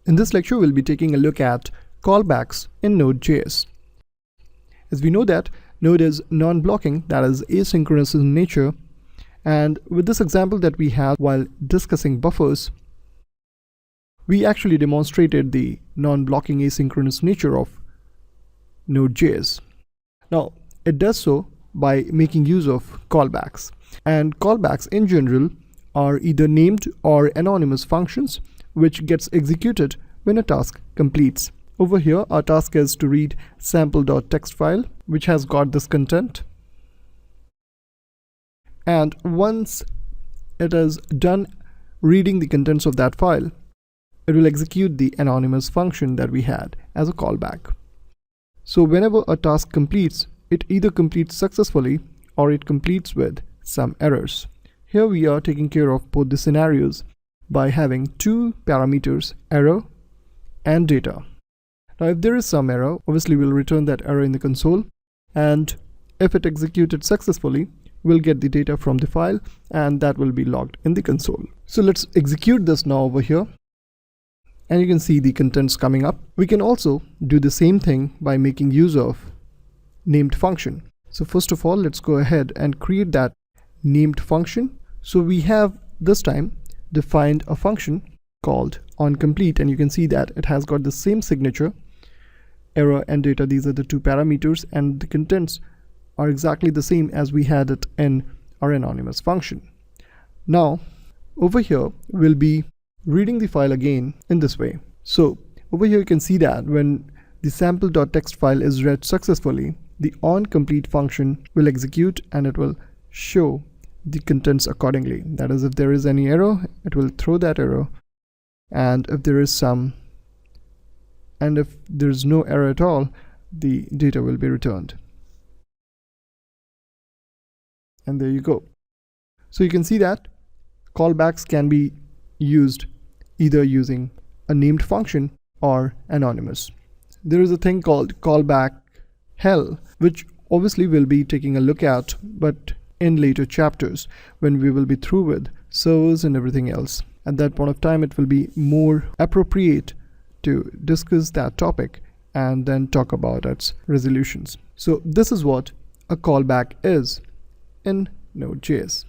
In this lecture, we'll be taking a look at callbacks in Node.js. As we know that Node is non-blocking, that is asynchronous in nature, and with this example that we had while discussing buffers, we actually demonstrated the non-blocking asynchronous nature of Node.js. Now, it does so by making use of callbacks. And callbacks in general are either named or anonymous functions which gets executed when a task completes. Over here, our task is to read sample.txt file, which has got this content. And once it is done reading the contents of that file, it will execute the anonymous function that we had as a callback. So whenever a task completes, it either completes successfully or it completes with some errors. Here we are taking care of both the scenarios by having two parameters, error and data. Now if there is some error, obviously we'll return that error in the console, and if it executed successfully, we'll get the data from the file and that will be logged in the console. So let's execute this now over here, and you can see the contents coming up. We can also do the same thing by making use of named function. So first of all, let's go ahead and create that named function. So we have this time defined a function called onComplete, and you can see that it has got the same signature, error and data. These are the two parameters, and the contents are exactly the same as we had it in our anonymous function. Now over here we'll be reading the file again in this way. So over here you can see that when the sample.txt file is read successfully, the onComplete function will execute and it will show the contents accordingly. That is, if there is any error, it will throw that error, and if there is no error at all, the data will be returned. And there you go. So you can see that callbacks can be used either using a named function or anonymous. There is a thing called callback hell, which obviously we'll be taking a look at, but in later chapters when we will be through with servers and everything else. At that point of time, it will be more appropriate to discuss that topic and then talk about its resolutions. So this is what a callback is in Node.js.